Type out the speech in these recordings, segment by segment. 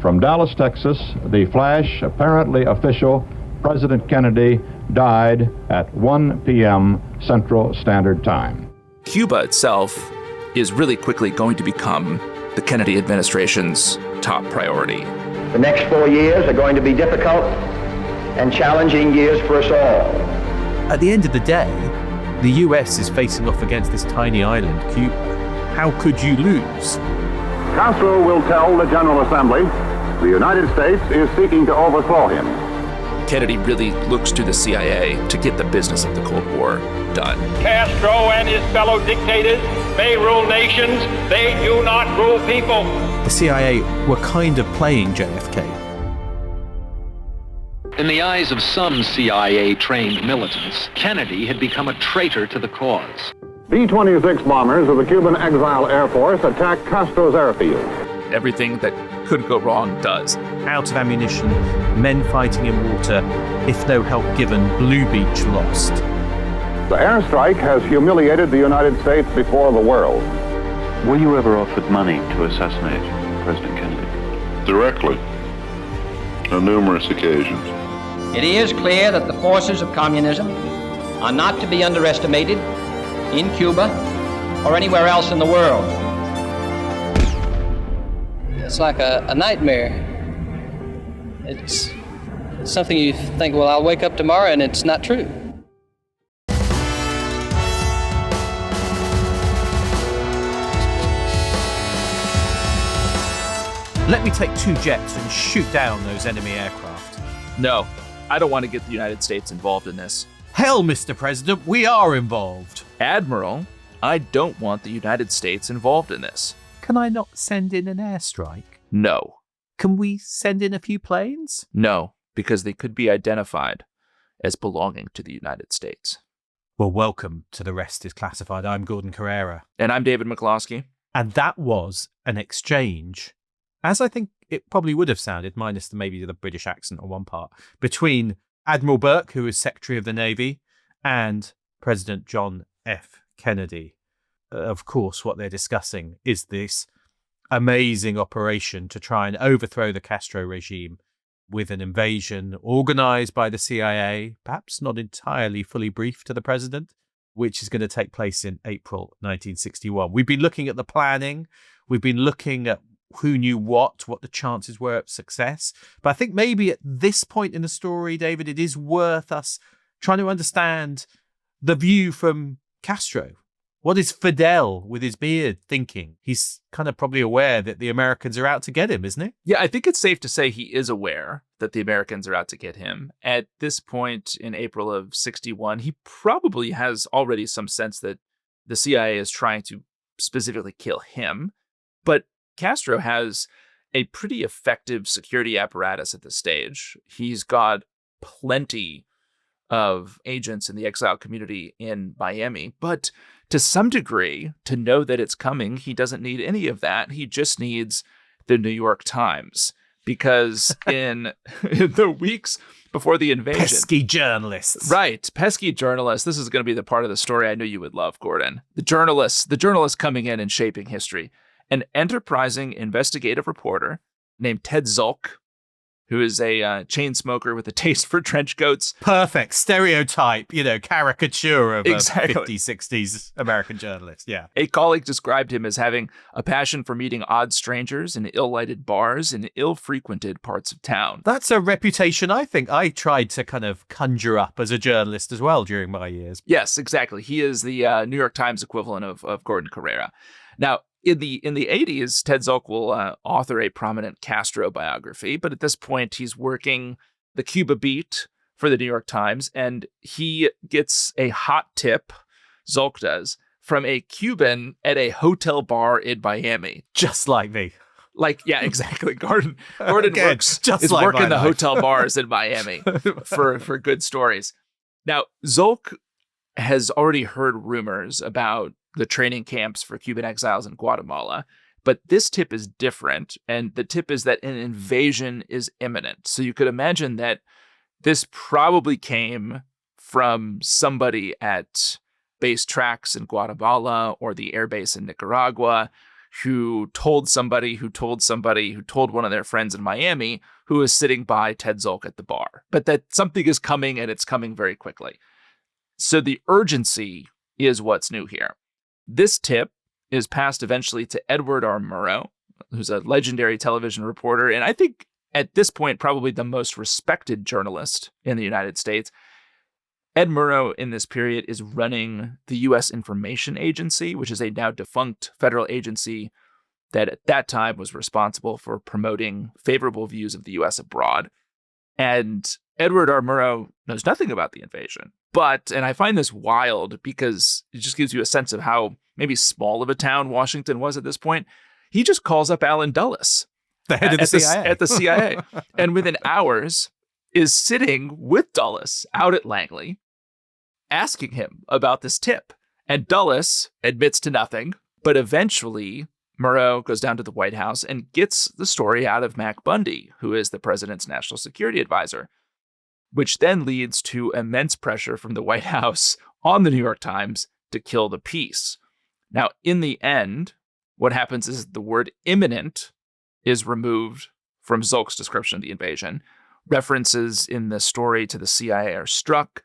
From Dallas, Texas, the flash, apparently official, President Kennedy died at 1 p.m. Central Standard Time. Cuba itself is really quickly going to become the Kennedy administration's top priority. The next 4 years are going to be difficult and challenging years for us all. At the end of the day, the US is facing off against this tiny island, Cuba. How could you lose? Castro will tell the General Assembly the United States is seeking to overthrow him. Kennedy really looks to the CIA to get the business of the Cold War done. Castro and his fellow dictators may rule nations, they do not rule people. The CIA were kind of playing JFK. In the eyes of some CIA-trained militants, Kennedy had become a traitor to the cause. B-26 bombers of the Cuban Exile Air Force attacked Castro's airfield. Everything that could go wrong does. Out of ammunition, men fighting in water, if no help given, Blue Beach lost. The airstrike has humiliated the United States before the world. Were you ever offered money to assassinate President Kennedy? Directly, on numerous occasions. It is clear that the forces of communism are not to be underestimated in Cuba or anywhere else in the world. It's like a nightmare. It's something you think, well, I'll wake up tomorrow and it's not true. Let me take 2 jets and shoot down those enemy aircraft. No, I don't want to get the United States involved in this. Hell, Mr. President, we are involved. Admiral, I don't want the United States involved in this. Can I not send in an airstrike? No. Can we send in a few planes? No, because they could be identified as belonging to the United States. Well, welcome to The Rest is Classified. I'm Gordon Carrera. And I'm David McCloskey. And that was an exchange, as I think it probably would have sounded, minus maybe the British accent on one part, between Admiral Burke, who is Secretary of the Navy, and President John F. Kennedy. Of course, what they're discussing is this amazing operation to try and overthrow the Castro regime with an invasion organized by the CIA, perhaps not entirely fully briefed to the president, which is going to take place in April 1961. We've been looking at the planning. We've been looking at who knew what the chances were of success. But I think maybe at this point in the story, David, it is worth us trying to understand the view from Castro. What is Fidel with his beard thinking? He's kind of probably aware that the Americans are out to get him, isn't he? Yeah, I think it's safe to say he is aware that the Americans are out to get him. At this point in April of 61, he probably has already some sense that the CIA is trying to specifically kill him. But Castro has a pretty effective security apparatus at this stage. He's got plenty of agents in the exile community in Miami, but to some degree, to know that it's coming, he doesn't need any of that. He just needs the New York Times, because in the weeks before the invasion... Pesky journalists. Right, pesky journalists. This is going to be the part of the story I knew you would love, Gordon. The journalists coming in and shaping history. An enterprising investigative reporter named Ted Zulk, who is a chain smoker with a taste for trench coats. Perfect stereotype, caricature of exactly. A 50s, 60s American journalist. Yeah. A colleague described him as having a passion for meeting odd strangers in ill-lighted bars in ill-frequented parts of town. That's a reputation I think I tried to kind of conjure up as a journalist as well during my years. Yes, exactly. He is the New York Times equivalent of Gordon Carrera. Now, in the 80s, Ted Zulk will author a prominent Castro biography, but at this point, he's working the Cuba beat for the New York Times, and he gets a hot tip, Zulk does, from a Cuban at a hotel bar in Miami. Just like me. Yeah, exactly. Gordon Again, is like working the life. hotel bars in Miami for good stories. Now, Zulk has already heard rumors about the training camps for Cuban exiles in Guatemala. But this tip is different, and the tip is that an invasion is imminent. So you could imagine that this probably came from somebody at base tracks in Guatemala or the airbase in Nicaragua who told somebody, who told somebody, who told one of their friends in Miami who was sitting by Ted Zolk at the bar. But that something is coming, and it's coming very quickly. So the urgency is what's new here. This tip is passed eventually to Edward R. Murrow, who's a legendary television reporter, and I think at this point probably the most respected journalist in the United States. Ed Murrow in this period is running the U.S. Information Agency, which is a now defunct federal agency that at that time was responsible for promoting favorable views of the U.S. abroad. And Edward R. Murrow knows nothing about the invasion. But, and I find this wild because it just gives you a sense of how maybe small of a town Washington was at this point, he just calls up Allen Dulles, the head of the CIA. At the CIA. And within hours is sitting with Dulles out at Langley, asking him about this tip. And Dulles admits to nothing, but eventually Murrow goes down to the White House and gets the story out of Mac Bundy, who is the president's national security advisor, which then leads to immense pressure from the White House on the New York Times to kill the piece. Now, in the end, what happens is the word imminent is removed from Zolk's description of the invasion. References in the story to the CIA are struck.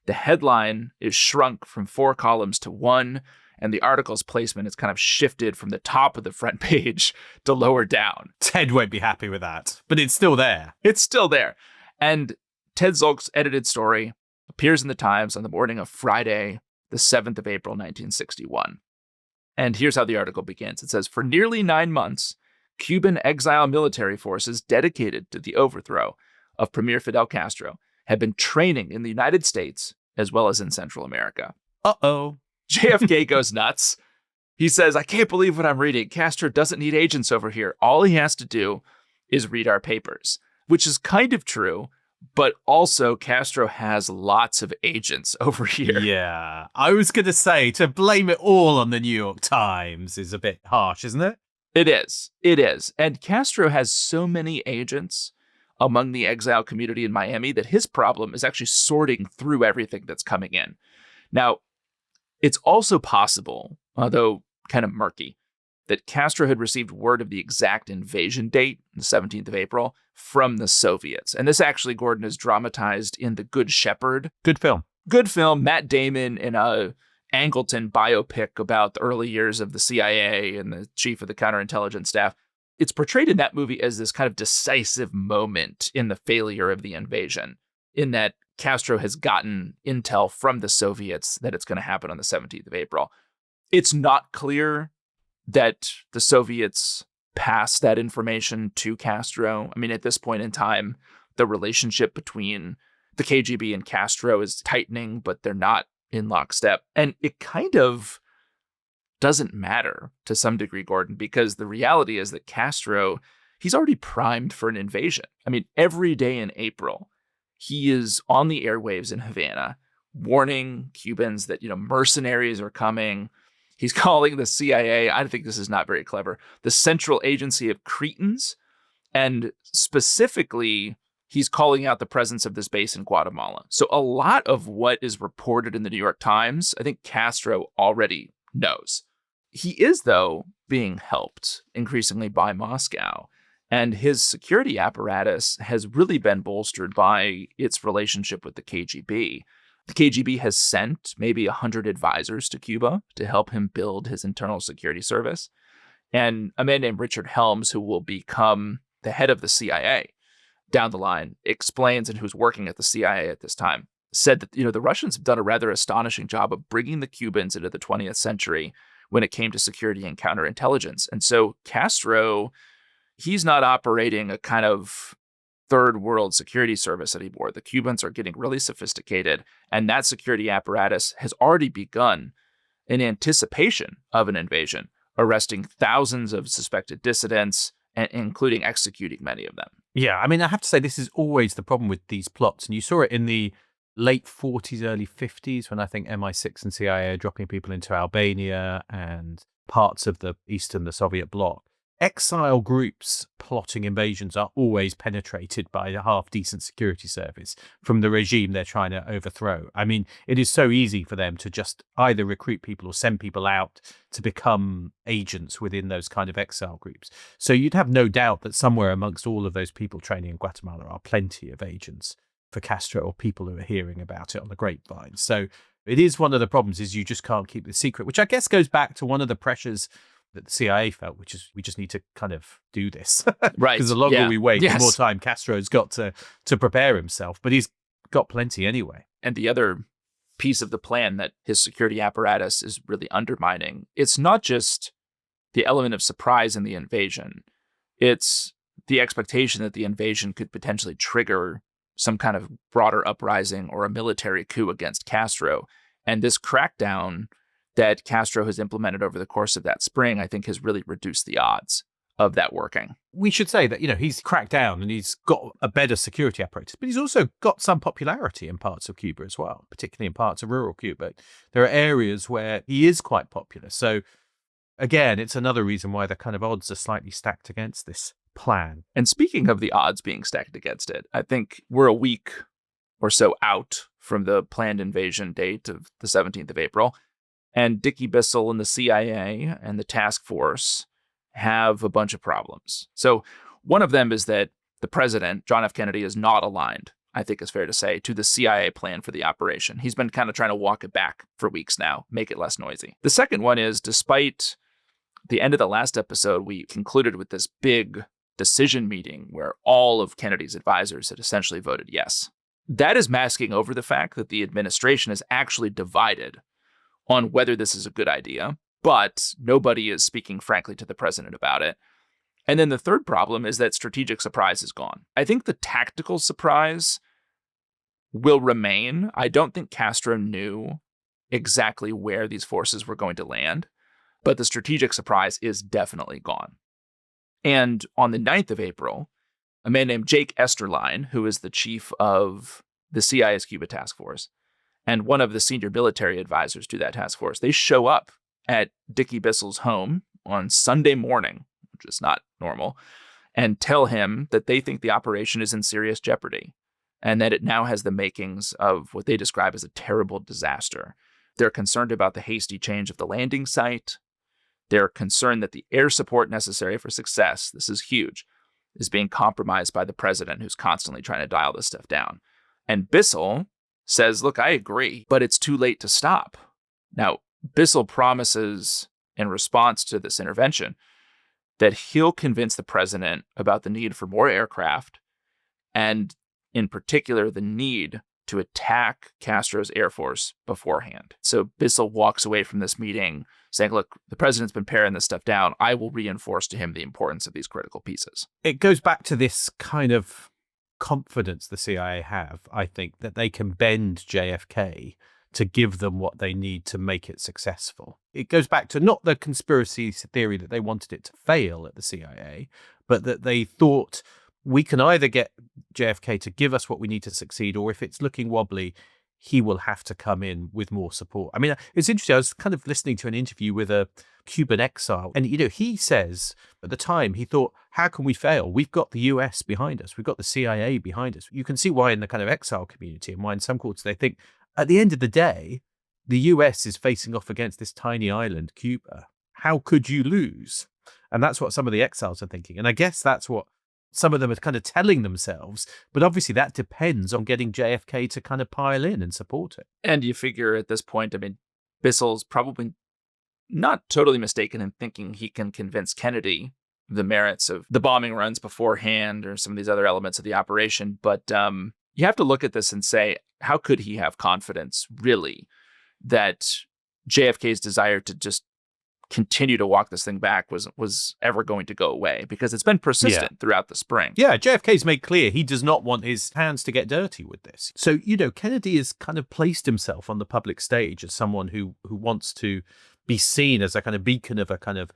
The headline is shrunk from 4 columns to 1, and the article's placement is kind of shifted from the top of the front page to lower down. Ted won't be happy with that, but it's still there. It's still there. And Ted Zolk's edited story appears in the Times on the morning of Friday, the 7th of April, 1961. And here's how the article begins. It says, for nearly 9 months, Cuban exile military forces dedicated to the overthrow of Premier Fidel Castro had been training in the United States as well as in Central America. Uh-oh. JFK goes nuts. He says, I can't believe what I'm reading. Castro doesn't need agents over here. All he has to do is read our papers, which is kind of true. But also, Castro has lots of agents over here. Yeah. I was going to say, to blame it all on the New York Times is a bit harsh, isn't it? It is. It is. And Castro has so many agents among the exile community in Miami that his problem is actually sorting through everything that's coming in. Now, it's also possible, although kind of murky, that Castro had received word of the exact invasion date, the 17th of April, from the Soviets. And this actually, Gordon, is dramatized in The Good Shepherd. Good film. Good film. Matt Damon in a Angleton biopic about the early years of the CIA and the chief of the counterintelligence staff. It's portrayed in that movie as this kind of decisive moment in the failure of the invasion, in that Castro has gotten intel from the Soviets that it's going to happen on the 17th of April. It's not clear that the Soviets passed that information to Castro. I mean, at this point in time, the relationship between the KGB and Castro is tightening, but they're not in lockstep. And it kind of doesn't matter to some degree, Gordon, because the reality is that Castro, he's already primed for an invasion. I mean, every day in April, he is on the airwaves in Havana, warning Cubans that, mercenaries are coming. He's calling the CIA, I think this is not very clever, the Central Agency of Cretans. And specifically, he's calling out the presence of this base in Guatemala. So a lot of what is reported in the New York Times, I think Castro already knows. He is, though, being helped increasingly by Moscow. And his security apparatus has really been bolstered by its relationship with the KGB. The KGB has sent maybe 100 advisors to Cuba to help him build his internal security service. And a man named Richard Helms, who will become the head of the CIA down the line, explains, and who's working at the CIA at this time, said that, the Russians have done a rather astonishing job of bringing the Cubans into the 20th century when it came to security and counterintelligence. And so Castro, he's not operating a kind of third world security service anymore. The Cubans are getting really sophisticated, and that security apparatus has already begun in anticipation of an invasion, arresting thousands of suspected dissidents, and including executing many of them. Yeah, I mean, I have to say, this is always the problem with these plots. And you saw it in the late 40s, early 50s, when I think MI6 and CIA are dropping people into Albania and parts of the Eastern, the Soviet bloc. exile groups plotting invasions are always penetrated by a half-decent security service from the regime they're trying to overthrow. I mean, it is so easy for them to just either recruit people or send people out to become agents within those kind of exile groups. So you'd have no doubt that somewhere amongst all of those people training in Guatemala are plenty of agents for Castro or people who are hearing about it on the grapevine. So it is one of the problems is you just can't keep the secret, which I guess goes back to one of the pressures that the CIA felt, which is we just need to kind of do this. Right. Because the longer we wait, Yes. the more time Castro's got to prepare himself. But he's got plenty anyway. And the other piece of the plan that his security apparatus is really undermining, it's not just the element of surprise in the invasion. It's the expectation that the invasion could potentially trigger some kind of broader uprising or a military coup against Castro. And this crackdown that Castro has implemented over the course of that spring, I think has really reduced the odds of that working. We should say that, he's cracked down and he's got a better security apparatus, but he's also got some popularity in parts of Cuba as well, particularly in parts of rural Cuba. There are areas where he is quite popular. So again, it's another reason why the kind of odds are slightly stacked against this plan. And speaking of the odds being stacked against it, I think we're a week or so out from the planned invasion date of the 17th of April. And Dickie Bissell and the CIA and the task force have a bunch of problems. So one of them is that the president, John F. Kennedy, is not aligned, I think is fair to say, to the CIA plan for the operation. He's been kind of trying to walk it back for weeks now, make it less noisy. The second one is, despite the end of the last episode, we concluded with this big decision meeting where all of Kennedy's advisors had essentially voted yes. That is masking over the fact that the administration is actually divided on whether this is a good idea, but nobody is speaking frankly to the president about it. And then the third problem is that strategic surprise is gone. I think the tactical surprise will remain. I don't think Castro knew exactly where these forces were going to land, but the strategic surprise is definitely gone. And on the 9th of April, a man named Jake Esterline, who is the chief of the CIA's Cuba task force, and one of the senior military advisors to that task force, they show up at Dickie Bissell's home on Sunday morning, which is not normal, and tell him that they think the operation is in serious jeopardy and that it now has the makings of what they describe as a terrible disaster. They're concerned about the hasty change of the landing site. They're concerned that the air support necessary for success, this is huge, is being compromised by the president, who's constantly trying to dial this stuff down. And Bissell says, look, I agree, but it's too late to stop. Now, Bissell promises in response to this intervention that he'll convince the president about the need for more aircraft and, in particular, the need to attack Castro's air force beforehand. So Bissell walks away from this meeting saying, look, the president's been paring this stuff down. I will reinforce to him the importance of these critical pieces. It goes back to this kind of confidence the CIA have, I think, that they can bend JFK to give them what they need to make it successful. It goes back to not the conspiracy theory that they wanted it to fail at the CIA, but that they thought we can either get JFK to give us what we need to succeed, or if it's looking wobbly, he will have to come in with more support. I mean, it's interesting. I was kind of listening to an interview with a Cuban exile, and, he says at the time he thought, how can we fail? We've got the US behind us. We've got the CIA behind us. You can see why in the kind of exile community and why in some quarters they think at the end of the day, the US is facing off against this tiny island, Cuba. How could you lose? And that's what some of the exiles are thinking. And I guess that's what some of them are kind of telling themselves, but obviously that depends on getting JFK to kind of pile in and support it. And you figure at this point, I mean, Bissell's probably not totally mistaken in thinking he can convince Kennedy the merits of the bombing runs beforehand or some of these other elements of the operation. But you have to look at this and say, how could he have confidence, really, that JFK's desire to just continue to walk this thing back was ever going to go away? Because it's been persistent throughout the spring. Yeah, JFK's made clear he does not want his hands to get dirty with this. So, Kennedy has kind of placed himself on the public stage as someone who wants to be seen as a kind of beacon of a kind of,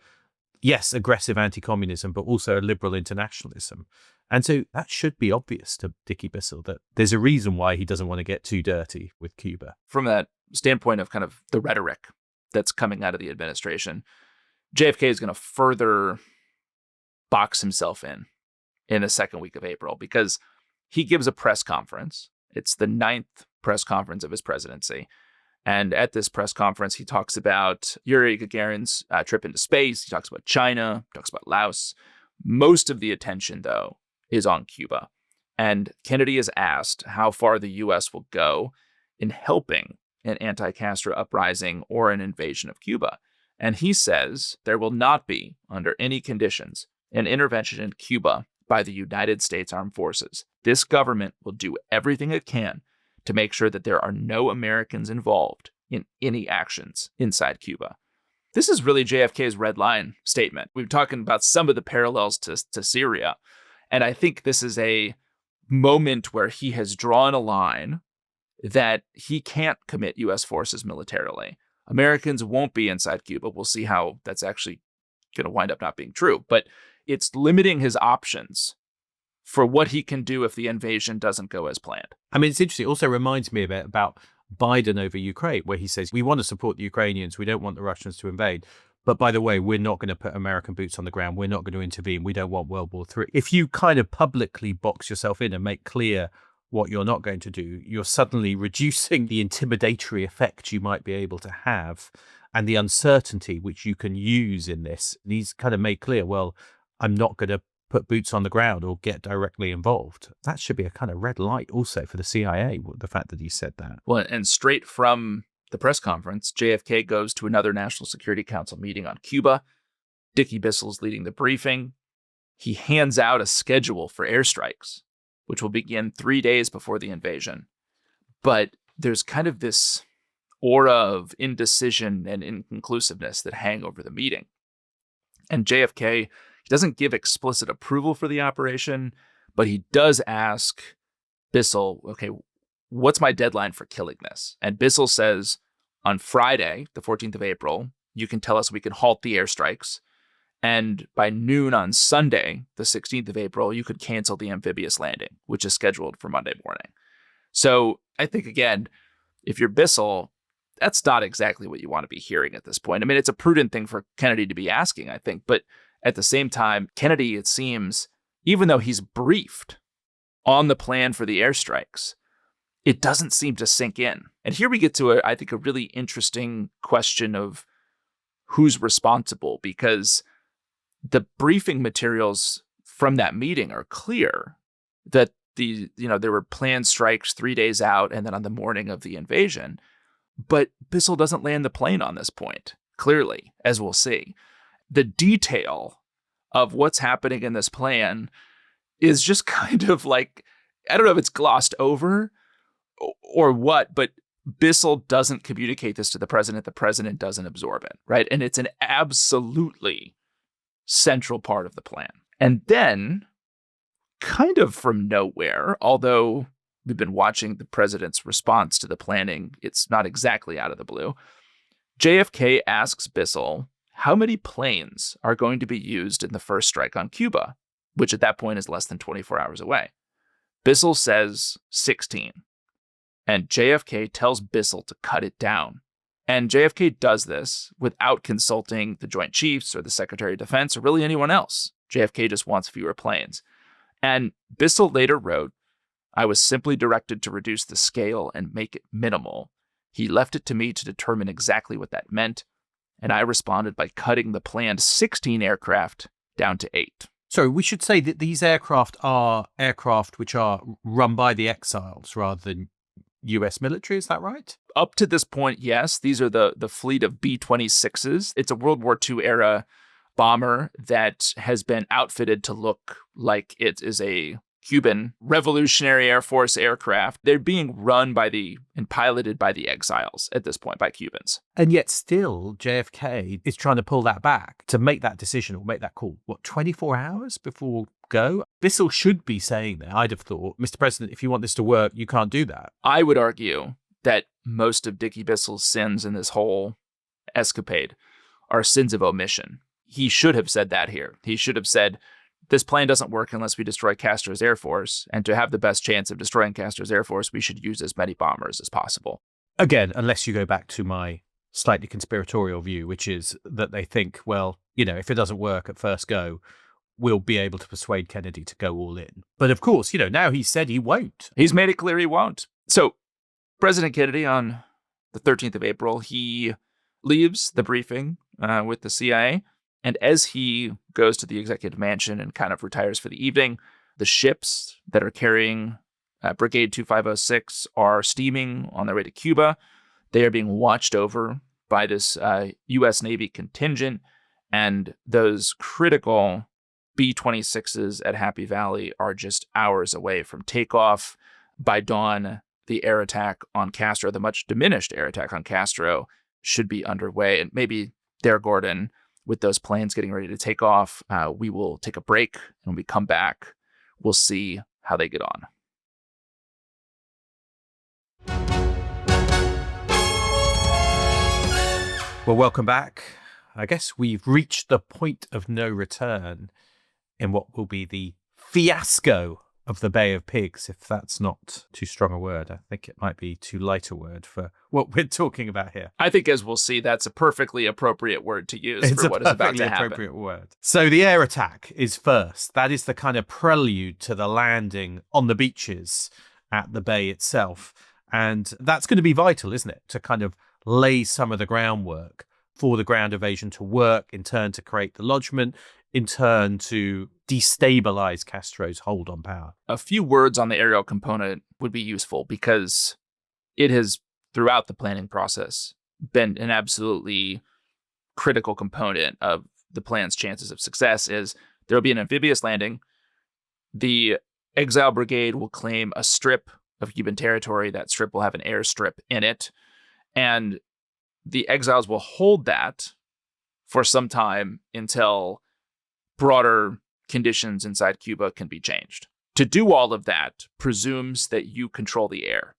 yes, aggressive anti-communism, but also a liberal internationalism. And so that should be obvious to Dickie Bissell that there's a reason why he doesn't want to get too dirty with Cuba. From that standpoint of kind of the rhetoric that's coming out of the administration, JFK is going to further box himself in the second week of April, because he gives a press conference. It's the 9th press conference of his presidency. And at this press conference, he talks about Yuri Gagarin's trip into space. He talks about China, talks about Laos. Most of the attention, though, is on Cuba. And Kennedy is asked how far the U.S. will go in helping an anti-Castro uprising or an invasion of Cuba. And he says there will not be, under any conditions, an intervention in Cuba by the United States Armed Forces. This government will do everything it can to make sure that there are no Americans involved in any actions inside Cuba. This is really JFK's red line statement. We've talking about some of the parallels to Syria. And I think this is a moment where he has drawn a line that he can't commit U.S. forces militarily. Americans won't be inside Cuba. We'll see how that's actually going to wind up not being true. But it's limiting his options for what he can do if the invasion doesn't go as planned. I mean, it's interesting. It also reminds me a bit about Biden over Ukraine, where he says, we want to support the Ukrainians. We don't want the Russians to invade. But by the way, we're not going to put American boots on the ground. We're not going to intervene. We don't want World War III. If you kind of publicly box yourself in and make clear what you're not going to do, you're suddenly reducing the intimidatory effect you might be able to have and the uncertainty which you can use in this. And he's kind of made clear, well, I'm not going to put boots on the ground or get directly involved. That should be a kind of red light also for the CIA, the fact that he said that. Well, and straight from the press conference, JFK goes to another National Security Council meeting on Cuba. Dickie Bissell's leading the briefing. He hands out a schedule for airstrikes, which will begin 3 days before the invasion. But there's kind of this aura of indecision and inconclusiveness that hang over the meeting. And JFK, he doesn't give explicit approval for the operation, but he does ask Bissell, okay, what's my deadline for killing this? And Bissell says, on Friday, the 14th of April, you can tell us we can halt the airstrikes. And by noon on Sunday, the 16th of April, you could cancel the amphibious landing, which is scheduled for Monday morning. So I think, again, if you're Bissell, that's not exactly what you want to be hearing at this point. I mean, it's a prudent thing for Kennedy to be asking, I think. But at the same time, Kennedy, it seems, even though he's briefed on the plan for the airstrikes, it doesn't seem to sink in. And here we get to, I think, a really interesting question of who's responsible, because the briefing materials from that meeting are clear that there were planned strikes 3 days out and then on the morning of the invasion. But Bissell doesn't land the plane on this point, clearly, as we'll see. The detail of what's happening in this plan is just kind of like, I don't know if it's glossed over or what, but Bissell doesn't communicate this to the president. The president doesn't absorb it, right? And it's an absolutely central part of the plan. And then, kind of from nowhere, although we've been watching the president's response to the planning, it's not exactly out of the blue, JFK asks Bissell how many planes are going to be used in the first strike on Cuba, which at that point is less than 24 hours away. Bissell says 16. And JFK tells Bissell to cut it down. And JFK does this without consulting the Joint Chiefs or the Secretary of Defense or really anyone else. JFK just wants fewer planes. And Bissell later wrote, I was simply directed to reduce the scale and make it minimal. He left it to me to determine exactly what that meant. And I responded by cutting the planned 16 aircraft down to 8. So we should say that these aircraft are aircraft which are run by the exiles rather than U.S. military, is that right? Up to this point, yes. These are the fleet of B-26s. It's a World War II era bomber that has been outfitted to look like it is a Cuban Revolutionary Air Force aircraft. They're being run by and piloted by the exiles at this point, by Cubans. And yet still, JFK is trying to pull that back to make that decision or make that call, 24 hours before go? Bissell should be saying there, I'd have thought, Mr. President, if you want this to work, you can't do that. I would argue that most of Dickie Bissell's sins in this whole escapade are sins of omission. He should have said that here. He should have said, this plan doesn't work unless we destroy Castro's Air Force, and to have the best chance of destroying Castro's Air Force, we should use as many bombers as possible. Again, unless you go back to my slightly conspiratorial view, which is that they think, well, if it doesn't work at first go, will be able to persuade Kennedy to go all in. But of course, now he said he won't. He's made it clear he won't. So President Kennedy, on the 13th of April, he leaves the briefing with the CIA. And as he goes to the executive mansion and kind of retires for the evening, the ships that are carrying Brigade 2506 are steaming on their way to Cuba. They are being watched over by this U.S. Navy contingent, and those critical B-26s at Happy Valley are just hours away from takeoff. By dawn, the air attack on Castro, the much diminished air attack on Castro, should be underway. And maybe there, Gordon, with those planes getting ready to take off, we will take a break. And when we come back, we'll see how they get on. Well, welcome back. I guess we've reached the point of no return in what will be the fiasco of the Bay of Pigs, if that's not too strong a word. I think it might be too light a word for what we're talking about here. I think, as we'll see, that's a perfectly appropriate word to use for what is about to happen. Appropriate word. So the air attack is first. That is the kind of prelude to the landing on the beaches at the bay itself. And that's going to be vital, isn't it? To kind of lay some of the groundwork for the ground invasion to work, in turn to create the lodgement, in turn to destabilize Castro's hold on power. A few words on the aerial component would be useful because it has, throughout the planning process, been an absolutely critical component of the plan's chances of success. Is there will be an amphibious landing. The Exile Brigade will claim a strip of Cuban territory. That strip will have an airstrip in it. And the exiles will hold that for some time until broader conditions inside Cuba can be changed. To do all of that presumes that you control the air.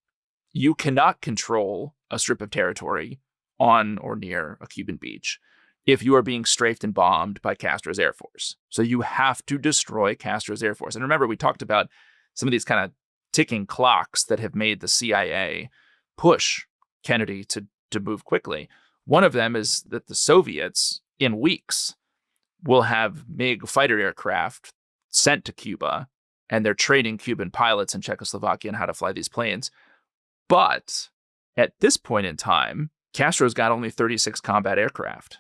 You cannot control a strip of territory on or near a Cuban beach if you are being strafed and bombed by Castro's Air Force. So you have to destroy Castro's Air Force. And remember, we talked about some of these kind of ticking clocks that have made the CIA push Kennedy to move quickly. One of them is that the Soviets, in weeks, will have MiG fighter aircraft sent to Cuba, and they're training Cuban pilots in Czechoslovakia on how to fly these planes. But at this point in time, Castro's got only 36 combat aircraft,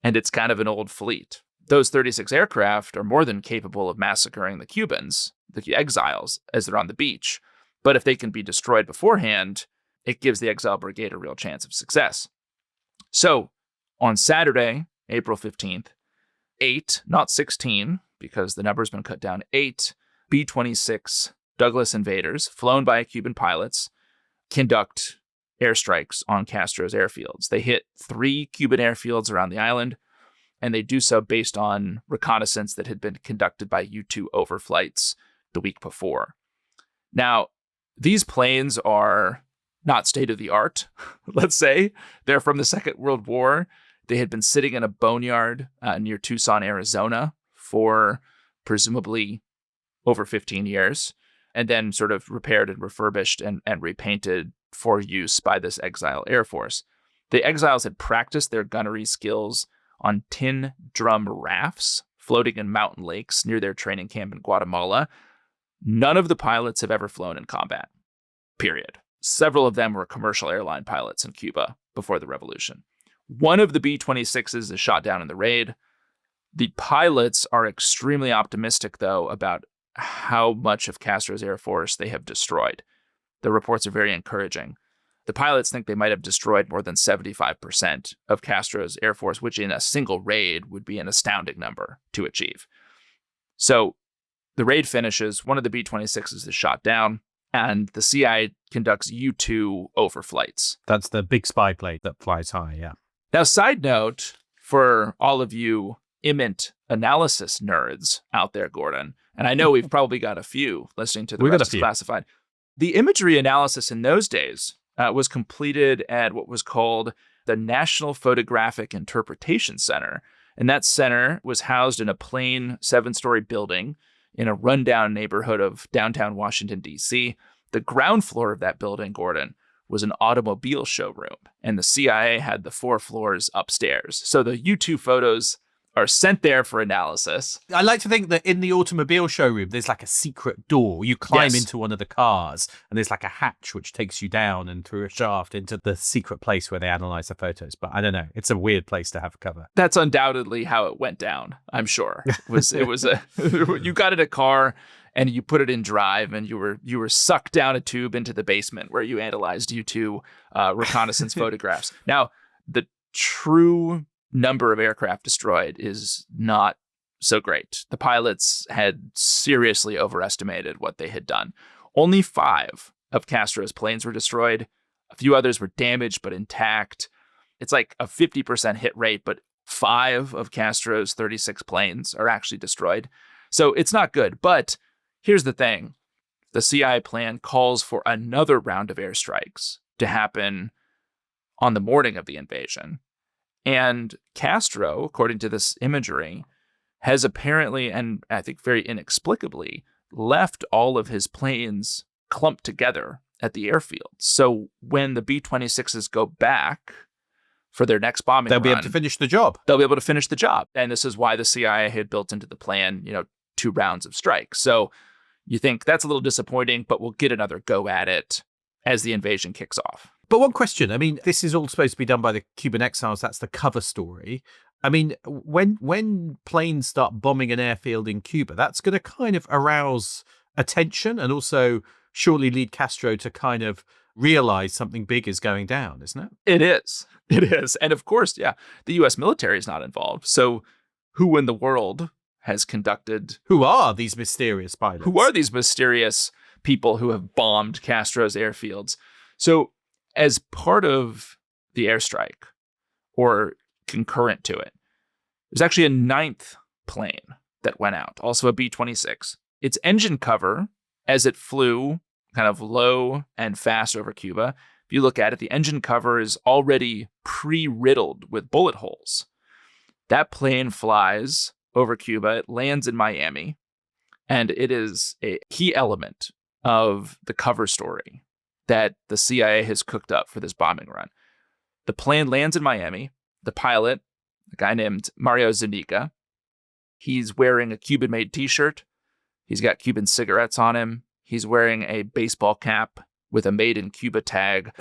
and it's kind of an old fleet. Those 36 aircraft are more than capable of massacring the Cubans, the exiles, as they're on the beach. But if they can be destroyed beforehand, it gives the Exile Brigade a real chance of success. So on Saturday, April 15th, 8, not 16, because the number's been cut down, 8 B-26 Douglas invaders, flown by Cuban pilots, conduct airstrikes on Castro's airfields. They hit 3 Cuban airfields around the island, and they do so based on reconnaissance that had been conducted by U-2 overflights the week before. Now, these planes are not state-of-the-art, let's say. They're from the Second World War. They had been sitting in a boneyard near Tucson, Arizona for presumably over 15 years, and then sort of repaired and refurbished and repainted for use by this Exile Air Force. The exiles had practiced their gunnery skills on tin drum rafts floating in mountain lakes near their training camp in Guatemala. None of the pilots have ever flown in combat, period. Several of them were commercial airline pilots in Cuba before the revolution. One of the B-26s is shot down in the raid. The pilots are extremely optimistic, though, about how much of Castro's Air Force they have destroyed. The reports are very encouraging. The pilots think they might have destroyed more than 75% of Castro's Air Force, which in a single raid would be an astounding number to achieve. So the raid finishes, one of the B-26s is shot down, and the CIA conducts U-2 overflights. That's the big spy plane that flies high, yeah. Now, side note, for all of you image analysis nerds out there, Gordon, and I know we've probably got a few listening to the Rest is Classified. The imagery analysis in those days was completed at what was called the National Photographic Interpretation Center. And that center was housed in a plain 7-story building in a rundown neighborhood of downtown Washington, D.C. The ground floor of that building, Gordon, was an automobile showroom, and the CIA had the 4 floors upstairs. So the U-2 photos are sent there for analysis. I like to think that in the automobile showroom, there's like a secret door. You climb into one of the cars, and there's like a hatch which takes you down and through a shaft into the secret place where they analyze the photos. But I don't know. It's a weird place to have a cover. That's undoubtedly how it went down, I'm sure. You got in a car and you put it in drive, and you were sucked down a tube into the basement where you analyzed U-2 reconnaissance photographs. Now, the true number of aircraft destroyed is not so great. The pilots had seriously overestimated what they had done. Only 5 of Castro's planes were destroyed. A few others were damaged but intact. It's like a 50% hit rate, but 5 of Castro's 36 planes are actually destroyed. So it's not good. But here's the thing. The CIA plan calls for another round of airstrikes to happen on the morning of the invasion. And Castro, according to this imagery, has apparently, and I think very inexplicably, left all of his planes clumped together at the airfield. So when the B-26s go back for their next bombing they'll be run, able to finish the job. They'll be able to finish the job. And this is why the CIA had built into the plan, 2 rounds of strikes. So you think that's a little disappointing, but we'll get another go at it as the invasion kicks off. But one question, I mean, this is all supposed to be done by the Cuban exiles. That's the cover story. I mean, when planes start bombing an airfield in Cuba, that's going to kind of arouse attention and also surely lead Castro to kind of realize something big is going down, isn't it? It is. It is. And of course, the U.S. military is not involved. So who in the world has conducted... Who are these mysterious pilots? Who are these mysterious people who have bombed Castro's airfields? So as part of the airstrike, or concurrent to it, there's actually a 9th plane that went out, also a B-26. Its engine cover, as it flew kind of low and fast over Cuba, if you look at it, the engine cover is already pre-riddled with bullet holes. That plane flies over Cuba, it lands in Miami, and it is a key element of the cover story that the CIA has cooked up for this bombing run. The plane lands in Miami. The pilot, a guy named Mario Zuniga, he's wearing a Cuban-made t-shirt. He's got Cuban cigarettes on him. He's wearing a baseball cap with a Made in Cuba tag.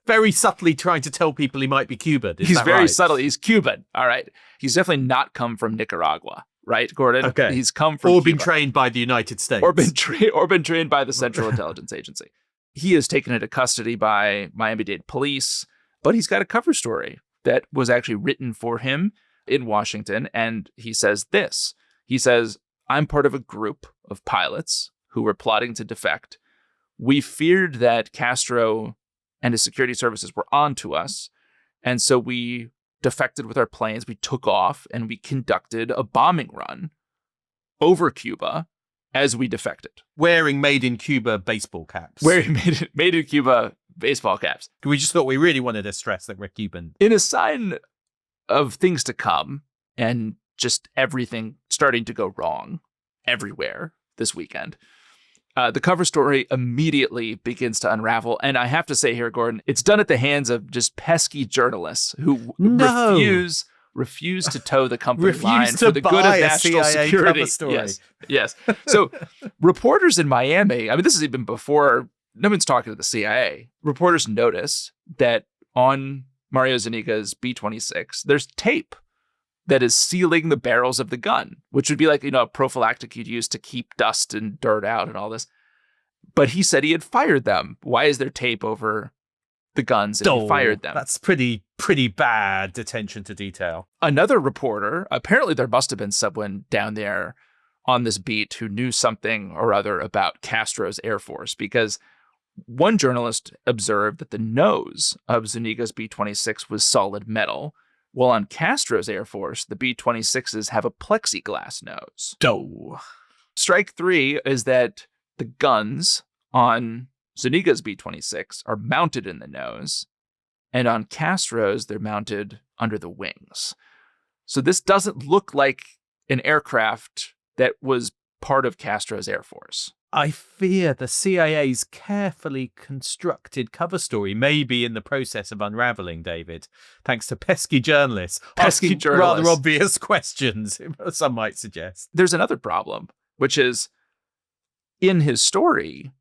Very subtly trying to tell people he might be Cuban. He's very subtle. He's Cuban. All right. He's definitely not come from Nicaragua, right, Gordon? Okay. He's come from Or Cuba. been trained by the United States. Or been trained by the Central Intelligence Agency. He is taken into custody by Miami-Dade police, but he's got a cover story that was actually written for him in Washington. And he says this. He says, I'm part of a group of pilots who were plotting to defect. We feared that Castro and his security services were on to us. And so we defected with our planes. We took off and we conducted a bombing run over Cuba as we defected. Wearing Made in Cuba baseball caps. Wearing Made in Cuba baseball caps. We just thought we really wanted to stress that we're Cuban. In a sign of things to come and just everything starting to go wrong everywhere this weekend, the cover story immediately begins to unravel. And I have to say here, Gordon, it's done at the hands of just pesky journalists who refuse to toe the company line for the good of national security. Yes. So reporters in Miami, I mean, this is even before, no one's talking to the CIA. Reporters notice that on Mario Zuniga's B-26, there's tape that is sealing the barrels of the gun, which would be like, a prophylactic you'd use to keep dust and dirt out and all this. But he said he had fired them. Why is there tape over the guns and he fired them? That's pretty bad attention to detail. Another reporter, apparently there must have been someone down there on this beat who knew something or other about Castro's Air Force, because one journalist observed that the nose of Zuniga's B-26 was solid metal, while on Castro's Air Force, the B-26s have a plexiglass nose. Strike 3 is that the guns on Zuniga's B-26 are mounted in the nose, and on Castro's, they're mounted under the wings. So this doesn't look like an aircraft that was part of Castro's Air Force. I fear the CIA's carefully constructed cover story may be in the process of unraveling, David, thanks to pesky journalists asking rather obvious questions, some might suggest. There's another problem, which is in his story,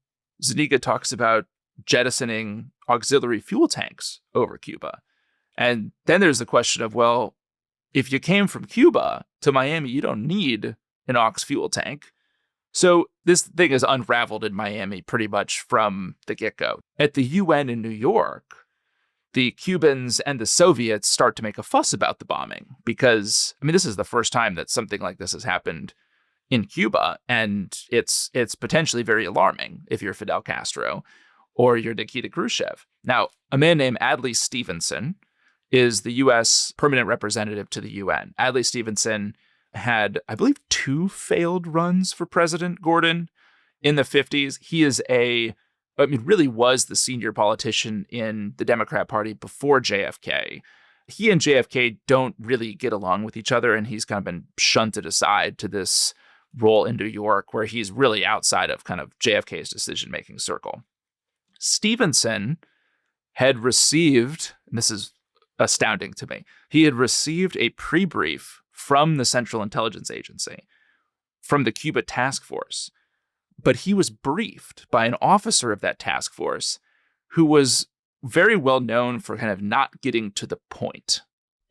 Zuniga talks about jettisoning auxiliary fuel tanks over Cuba. And then there's the question of, well, if you came from Cuba to Miami, you don't need an aux fuel tank. So this thing is unraveled in Miami pretty much from the get-go. At the UN in New York, the Cubans and the Soviets start to make a fuss about the bombing because, I mean, this is the first time that something like this has happened in Cuba, and it's potentially very alarming if you're Fidel Castro or you're Nikita Khrushchev. Now, a man named Adlai Stevenson is the U.S. permanent representative to the UN. Adlai Stevenson had, I believe, 2 failed runs for President Gordon in the 50s. He is really was the senior politician in the Democrat Party before JFK. He and JFK don't really get along with each other, and he's kind of been shunted aside to this role in New York where he's really outside of kind of JFK's decision-making circle. Stevenson had received, and this is astounding to me, he had received a pre-brief from the Central Intelligence Agency, from the Cuba task force. But he was briefed by an officer of that task force who was very well known for kind of not getting to the point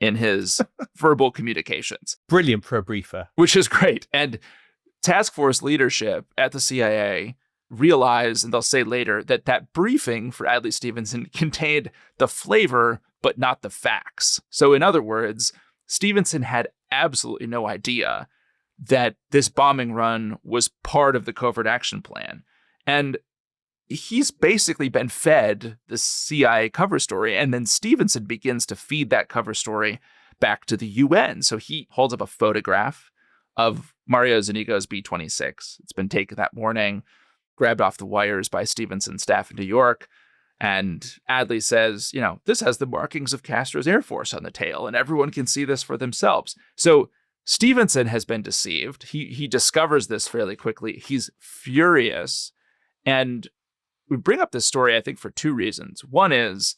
in his verbal communications. Brilliant for a briefer. Which is great. And task force leadership at the CIA realized, and they'll say later, that that briefing for Adlai Stevenson contained the flavor, but not the facts. So in other words, Stevenson had absolutely no idea that this bombing run was part of the covert action plan. And he's basically been fed the CIA cover story, and then Stevenson begins to feed that cover story back to the UN. So he holds up a photograph of Mario Zuniga's B-26. It's been taken that morning, grabbed off the wires by Stevenson's staff in New York. And Adlai says, this has the markings of Castro's Air Force on the tail, and everyone can see this for themselves. So Stevenson has been deceived. He discovers this fairly quickly. He's furious. And we bring up this story, I think, for 2 reasons. One is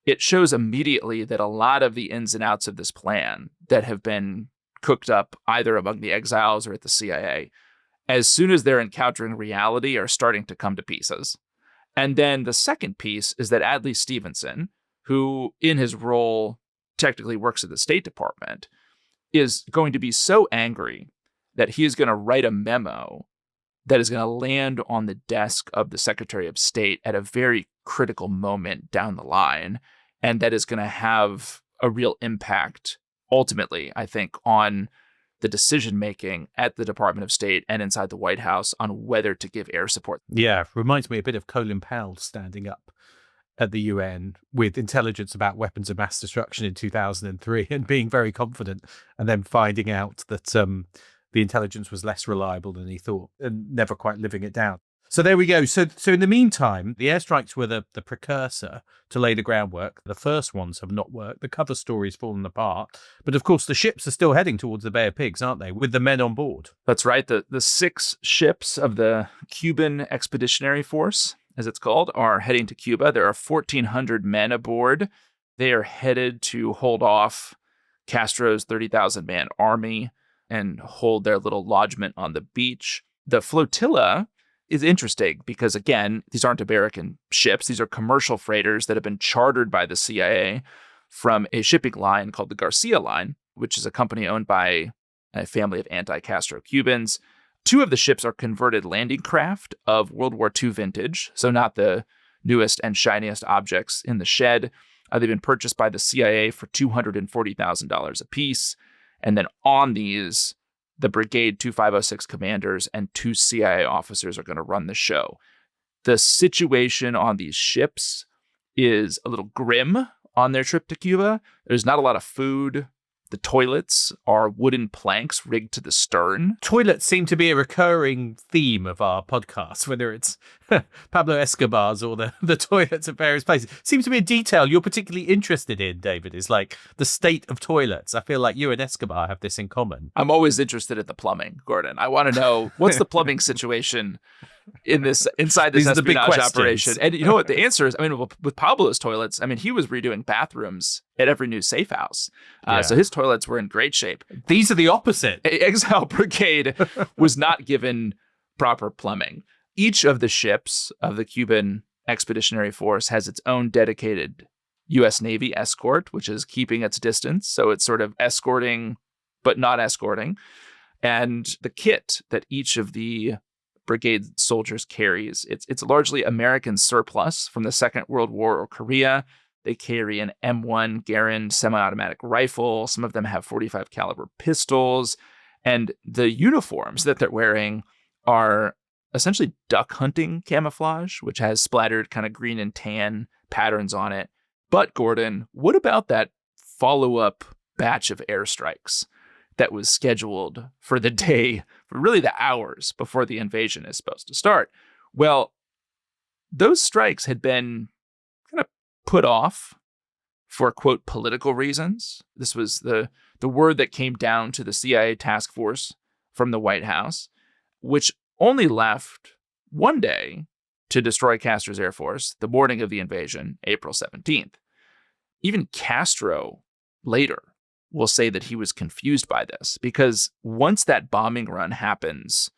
it shows immediately that a lot of the ins and outs of this plan that have been cooked up either among the exiles or at the CIA, as soon as they're encountering reality, are starting to come to pieces. And then the second piece is that Adlai Stevenson, who in his role technically works at the State Department, is going to be so angry that he is going to write a memo that is going to land on the desk of the Secretary of State at a very critical moment down the line. And that is going to have a real impact, ultimately, I think, on the decision-making at the Department of State and inside the White House on whether to give air support. Yeah, reminds me a bit of Colin Powell standing up at the UN with intelligence about weapons of mass destruction in 2003 and being very confident, and then finding out that the intelligence was less reliable than he thought and never quite living it down. So there we go. So in the meantime, the airstrikes were the precursor to lay the groundwork. The first ones have not worked. The cover story's fallen apart. But of course, the ships are still heading towards the Bay of Pigs, aren't they, with the men on board? That's right. The 6 ships of the Cuban Expeditionary Force, as it's called, are heading to Cuba. There are 1,400 men aboard. They are headed to hold off Castro's 30,000-man army and hold their little lodgment on the beach. The flotilla is interesting because, again, these aren't American ships. These are commercial freighters that have been chartered by the CIA from a shipping line called the Garcia Line, which is a company owned by a family of anti-Castro Cubans. 2 of the ships are converted landing craft of World War II vintage, so not the newest and shiniest objects in the shed. They've been purchased by the CIA for $240,000 apiece. And then on these, the Brigade 2506 commanders and 2 CIA officers are going to run the show. The situation on these ships is a little grim on their trip to Cuba. There's not a lot of food. The toilets are wooden planks rigged to the stern. Toilets seem to be a recurring theme of our podcast, whether it's Pablo Escobar's or the toilets at various places. Seems to be a detail you're particularly interested in, David, is like the state of toilets. I feel like you and Escobar have this in common. I'm always interested in the plumbing, Gordon. I want to know, what's the plumbing situation inside this These are the big espionage questions. operation? And you know what the answer is? I mean, with Pablo's toilets, I mean, he was redoing bathrooms at every new safe house. So his toilets were in great shape. These are the opposite. Exile Brigade was not given proper plumbing. Each of the ships of the Cuban Expeditionary Force has its own dedicated U.S. Navy escort, which is keeping its distance. So it's sort of escorting, but not escorting. And the kit that each of the brigade soldiers carries, it's largely American surplus from the Second World War or Korea. They carry an M1 Garand semi-automatic rifle. Some of them have .45 caliber pistols. And the uniforms that they're wearing are essentially duck hunting camouflage, which has splattered kind of green and tan patterns on it. But Gordon, what about that follow-up batch of airstrikes that was scheduled for the day, for really the hours before the invasion is supposed to start? Well, those strikes had been kind of put off for, quote, political reasons. This was the word that came down to the CIA task force from the White House, which only left one day to destroy Castro's Air Force, the morning of the invasion, April 17th. Even Castro later will say that he was confused by this, because once that bombing run happens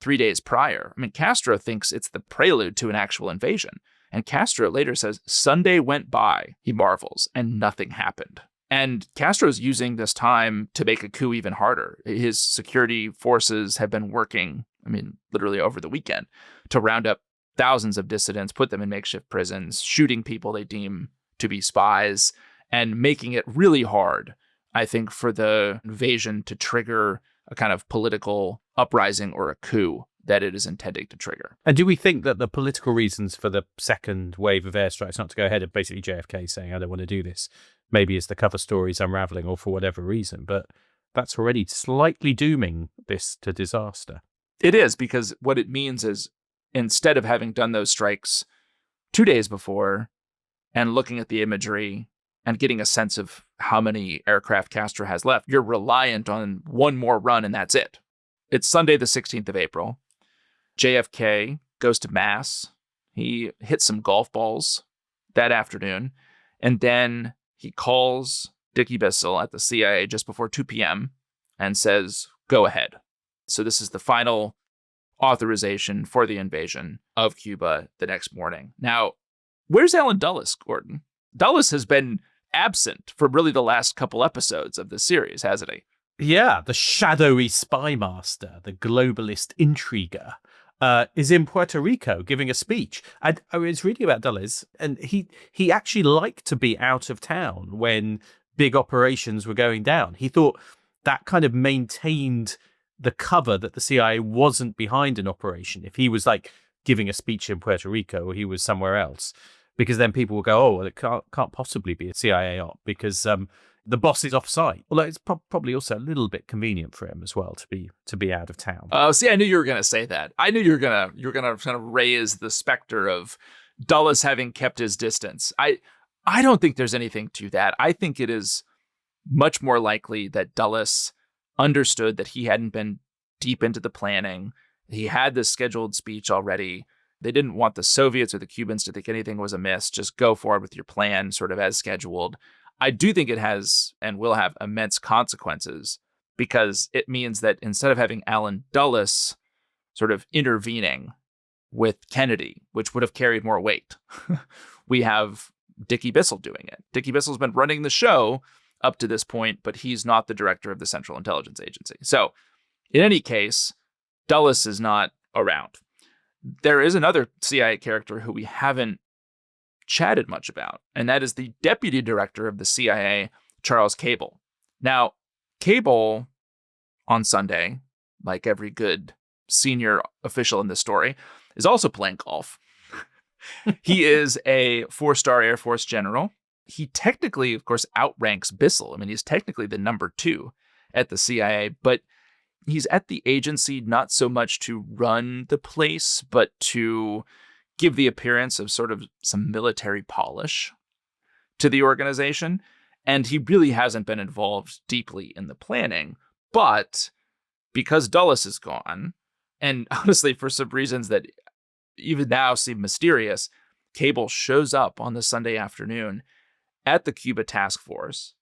3 days prior, I mean, Castro thinks it's the prelude to an actual invasion. And Castro later says, Sunday went by, he marvels, and nothing happened. And Castro's using this time to make a coup even harder. His security forces have been working, I mean, literally over the weekend, to round up thousands of dissidents, put them in makeshift prisons, shooting people they deem to be spies, and making it really hard, I think, for the invasion to trigger a kind of political uprising or a coup that it is intending to trigger. And do we think that the political reasons for the second wave of airstrikes not to go ahead of basically JFK saying, I don't want to do this, maybe as the cover story's unraveling or for whatever reason, but that's already slightly dooming this to disaster? It is, because what it means is instead of having done those strikes 2 days before and looking at the imagery and getting a sense of how many aircraft Castro has left, you're reliant on one more run and that's it. It's Sunday, the 16th of April. JFK goes to Mass. He hits some golf balls that afternoon. And then he calls Dickie Bissell at the CIA just before 2 p.m. and says, go ahead. So this is the final authorization for the invasion of Cuba the next morning. Now, where's Alan Dulles, Gordon? Dulles has been absent for really the last couple episodes of this series, hasn't he? Yeah, the shadowy spy master, the globalist intriguer, is in Puerto Rico giving a speech. I was reading about Dulles, and he actually liked to be out of town when big operations were going down. He thought that kind of maintained the cover that the CIA wasn't behind an operation. If he was like giving a speech in Puerto Rico or he was somewhere else, because then people will go, oh, well, it can't possibly be a CIA op because the boss is off site. Although it's probably also a little bit convenient for him as well to be out of town. Oh, see, I knew you were going to say that. I knew you were going to kind of raise the specter of Dulles having kept his distance. I don't think there's anything to that. I think it is much more likely that Dulles understood that he hadn't been deep into the planning. He had this scheduled speech already. They didn't want the Soviets or the Cubans to think anything was amiss. Just go forward with your plan sort of as scheduled. I do think it has and will have immense consequences, because it means that instead of having Alan Dulles sort of intervening with Kennedy, which would have carried more weight, we have Dickie Bissell doing it. Dickie Bissell's been running the show up to this point, but he's not the director of the Central Intelligence Agency. So in any case, Dulles is not around. There is another CIA character who we haven't chatted much about, and that is the deputy director of the CIA, Charles Cable. Now, Cable, on Sunday, like every good senior official in this story, is also playing golf. He is a 4-star Air Force general. He technically, of course, outranks Bissell. I mean, he's technically the number 2 at the CIA, but he's at the agency not so much to run the place, but to give the appearance of sort of some military polish to the organization. And he really hasn't been involved deeply in the planning. But because Dulles is gone, and honestly, for some reasons that even now seem mysterious, Cable shows up on the Sunday afternoon at the Cuba task force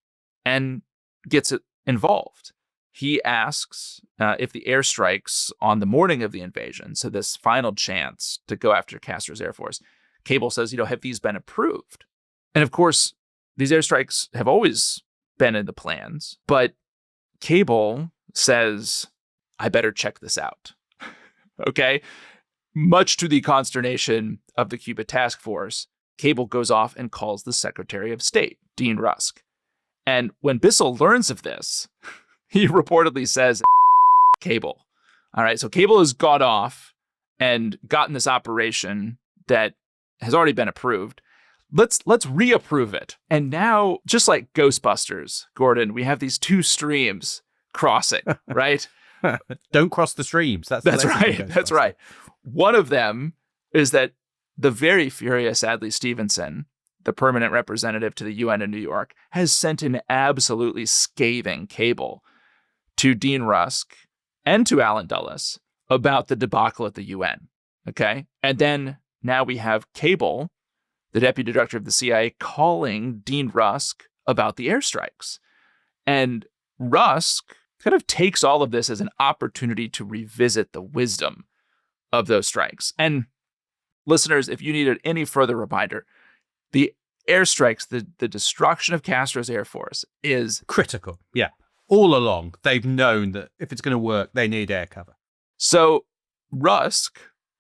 and gets it involved. He asks if the airstrikes on the morning of the invasion, so this final chance to go after Castro's Air Force, Cable says, have these been approved? And of course, these airstrikes have always been in the plans, but Cable says, I better check this out. Okay? Much to the consternation of the Cuba task force, Cable goes off and calls the Secretary of State, Dean Rusk. And when Bissell learns of this, he reportedly says, Cable. All right, so Cable has gone off and gotten this operation that has already been approved. Let's reapprove it. And now, just like Ghostbusters, Gordon, we have these two streams crossing, right? Don't cross the streams. That's right. That's right. One of them is that the very furious Adlai Stevenson, the permanent representative to the UN in New York, has sent an absolutely scathing cable to Dean Rusk and to Alan Dulles about the debacle at the UN. Okay. And then now we have Cable, the deputy director of the CIA, calling Dean Rusk about the airstrikes. And Rusk kind of takes all of this as an opportunity to revisit the wisdom of those strikes. And listeners, if you needed any further reminder, the airstrikes, the destruction of Castro's Air Force is critical. Yeah. All along, they've known that if it's going to work, they need air cover. So Rusk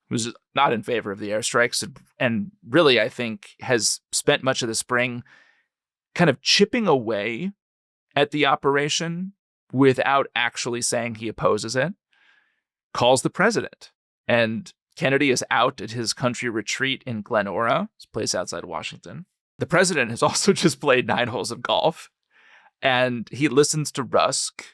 was not in favor of the airstrikes and really, I think, has spent much of the spring kind of chipping away at the operation without actually saying he opposes it, calls the president. And Kennedy is out at his country retreat in Glenora, his place outside Washington. The president has also just played 9 holes of golf, and he listens to Rusk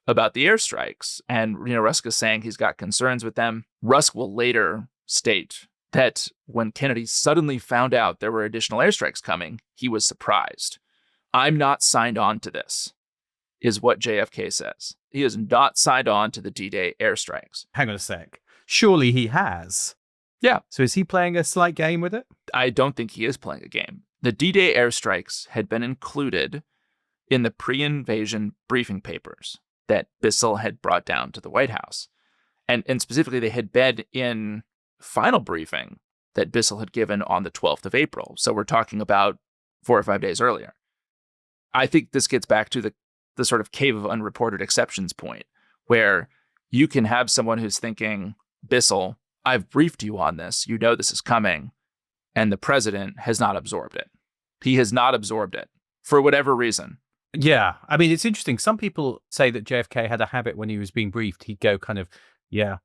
about the airstrikes. And, Rusk is saying he's got concerns with them. Rusk will later state that when Kennedy suddenly found out there were additional airstrikes coming, he was surprised. I'm not signed on to this, is what JFK says. He is not signed on to the D-Day airstrikes. Hang on a sec. Surely he has. Yeah. So is he playing a slight game with it? I don't think he is playing a game. The D-Day airstrikes had been included in the pre-invasion briefing papers that Bissell had brought down to the White House. And specifically, they had been in final briefing that Bissell had given on the 12th of April. So we're talking about 4 or 5 days earlier. I think this gets back to the sort of cave of unreported exceptions point, where you can have someone who's thinking, Bissell, I've briefed you on this. You know this is coming. And the president has not absorbed it. He has not absorbed it for whatever reason. Yeah. I mean, it's interesting. Some people say that JFK had a habit when he was being briefed. He'd go kind of, yeah.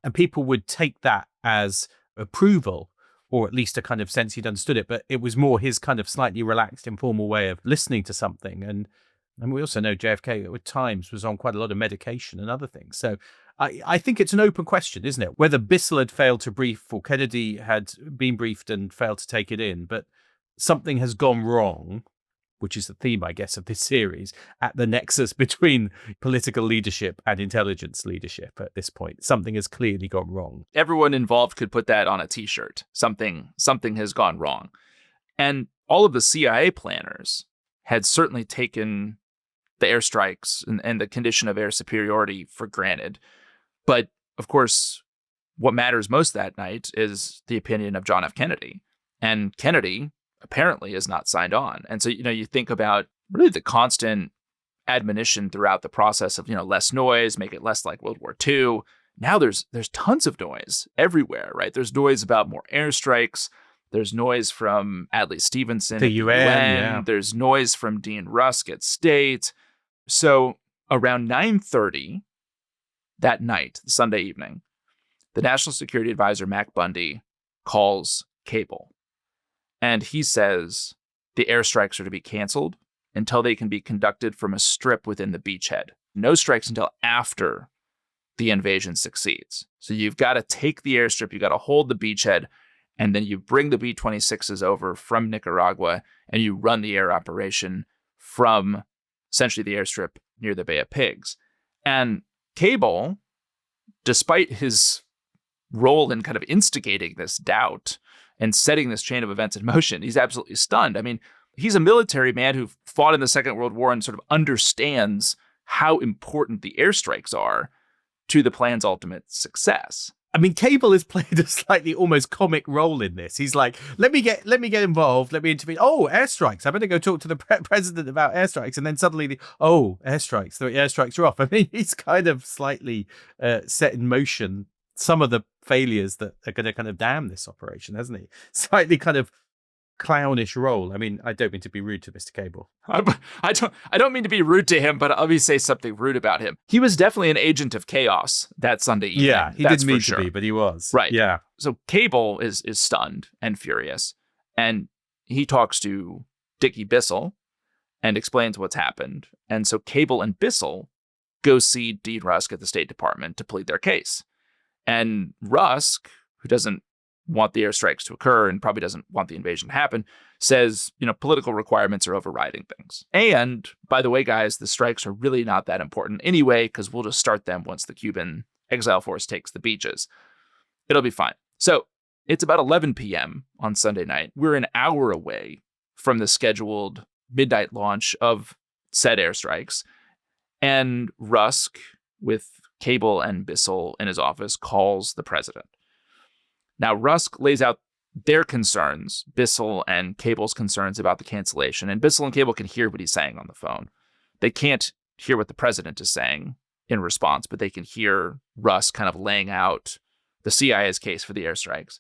And people would take that as approval, or at least a kind of sense he'd understood it. But it was more his kind of slightly relaxed, informal way of listening to something. And we also know JFK at times was on quite a lot of medication and other things. So I think it's an open question, isn't it? Whether Bissell had failed to brief or Kennedy had been briefed and failed to take it in, but something has gone wrong, which is the theme, I guess, of this series, at the nexus between political leadership and intelligence leadership at this point. Something has clearly gone wrong. Everyone involved could put that on a T-shirt. Something has gone wrong. And all of the CIA planners had certainly taken the airstrikes and the condition of air superiority for granted. But, of course, what matters most that night is the opinion of John F. Kennedy. And Kennedy apparently is not signed on. And so, you think about really the constant admonition throughout the process of, less noise, make it less like World War II. Now there's tons of noise everywhere, right? There's noise about more airstrikes. There's noise from Adlai Stevenson, the UN. Yeah. There's noise from Dean Rusk at State. So around 9:30 that night, Sunday evening, the National Security Advisor, Mac Bundy, calls Cable. And he says the airstrikes are to be canceled until they can be conducted from a strip within the beachhead. No strikes until after the invasion succeeds. So you've got to take the airstrip, you've got to hold the beachhead, and then you bring the B-26s over from Nicaragua, and you run the air operation from essentially the airstrip near the Bay of Pigs. And Cable, despite his role in kind of instigating this doubt and setting this chain of events in motion. He's absolutely stunned. I mean, he's a military man who fought in the Second World War and sort of understands how important the airstrikes are to the plan's ultimate success. I mean, Cable has played a slightly almost comic role in this. He's like, let me get involved, let me intervene. Oh, airstrikes! I better go talk to the president about airstrikes. And then suddenly, airstrikes! The airstrikes are off. I mean, he's kind of slightly set in motion some of the failures that are going to kind of damn this operation, hasn't he? Slightly kind of clownish role. I mean, I don't mean to be rude to Mr. Cable. I don't mean to be rude to him, but let me say something rude about him. He was definitely an agent of chaos that Sunday evening. Yeah, he didn't mean to be, but he was. Right. Yeah. So Cable is stunned and furious, and he talks to Dickie Bissell and explains what's happened. And so Cable and Bissell go see Dean Rusk at the State Department to plead their case. And Rusk, who doesn't want the airstrikes to occur and probably doesn't want the invasion to happen, says, political requirements are overriding things. And by the way, guys, the strikes are really not that important anyway, because we'll just start them once the Cuban exile force takes the beaches. It'll be fine. So it's about 11 p.m. on Sunday night. We're an hour away from the scheduled midnight launch of said airstrikes. And Rusk, with Cable and Bissell in his office, calls the president. Now, Rusk lays out their concerns, Bissell and Cable's concerns about the cancellation, and Bissell and Cable can hear what he's saying on the phone. They can't hear what the president is saying in response, but they can hear Rusk kind of laying out the CIA's case for the airstrikes.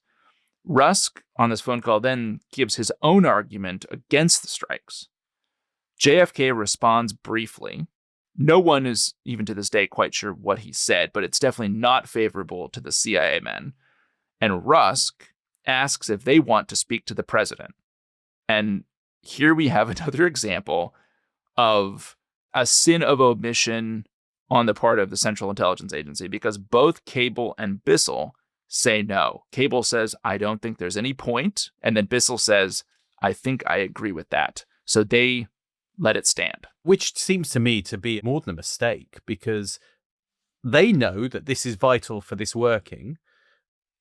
Rusk, on this phone call, then gives his own argument against the strikes. JFK responds briefly. No one is, even to this day, quite sure what he said, but it's definitely not favorable to the CIA men. And Rusk asks if they want to speak to the president. And here we have another example of a sin of omission on the part of the Central Intelligence Agency, because both Cable and Bissell say no. Cable says, I don't think there's any point. And then Bissell says, I think I agree with that. So they let it stand. Which seems to me to be more than a mistake, because they know that this is vital for this working.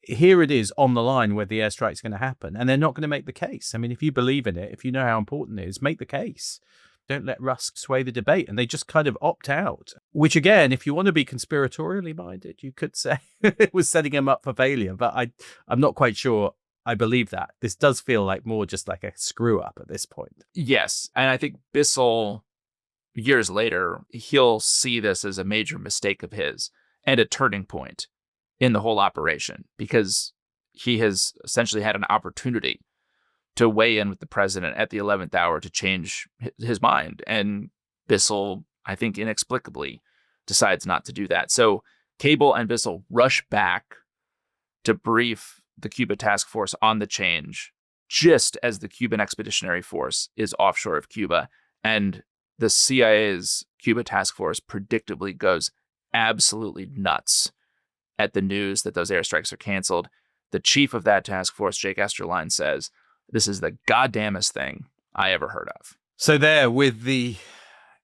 Here it is on the line where the airstrike's going to happen, and they're not going to make the case. I mean, if you believe in it, if you know how important it is, make the case. Don't let Rusk sway the debate. And they just kind of opt out, which again, if you want to be conspiratorially minded, you could say it was setting him up for failure. But I'm not quite sure I believe that. This does feel like more just like a screw up at this point. Yes. And I think Bissell, years later, he'll see this as a major mistake of his and a turning point in the whole operation, because he has essentially had an opportunity to weigh in with the president at the 11th hour to change his mind. And Bissell, I think inexplicably, decides not to do that. So Cable and Bissell rush back to brief the Cuba task force on the change, just as the Cuban Expeditionary Force is offshore of Cuba. And the CIA's Cuba task force predictably goes absolutely nuts at the news that those airstrikes are canceled. The chief of that task force, Jake Esterline, says, this is the goddamnest thing I ever heard of. So there, with the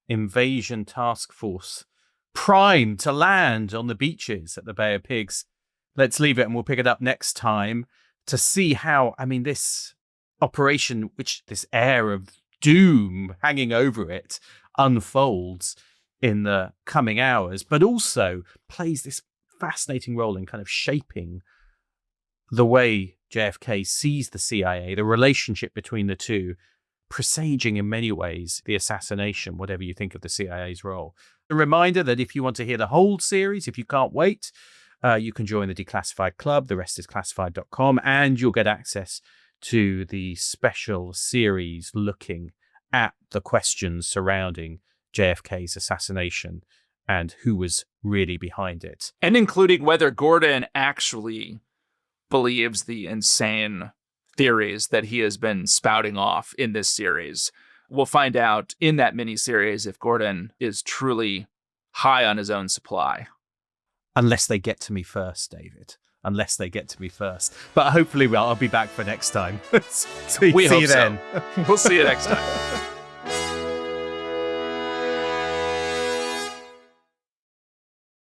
invasion task force primed to land on the beaches at the Bay of Pigs, let's leave it and we'll pick it up next time to see how, this operation, which this air of doom hanging over it, unfolds in the coming hours, but also plays this fascinating role in kind of shaping the way JFK sees the CIA, the relationship between the two, presaging in many ways the assassination, whatever you think of the CIA's role. A reminder that if you want to hear the whole series, if you can't wait, you can join the Declassified Club, therestisclassified.com, and you'll get access to the special series looking at the questions surrounding JFK's assassination and who was really behind it. And including whether Gordon actually believes the insane theories that he has been spouting off in this series. We'll find out in that mini-series if Gordon is truly high on his own supply. Unless they get to me first, David. Unless they get to me first. But hopefully I'll be back for next time. See you then. We'll see you next time.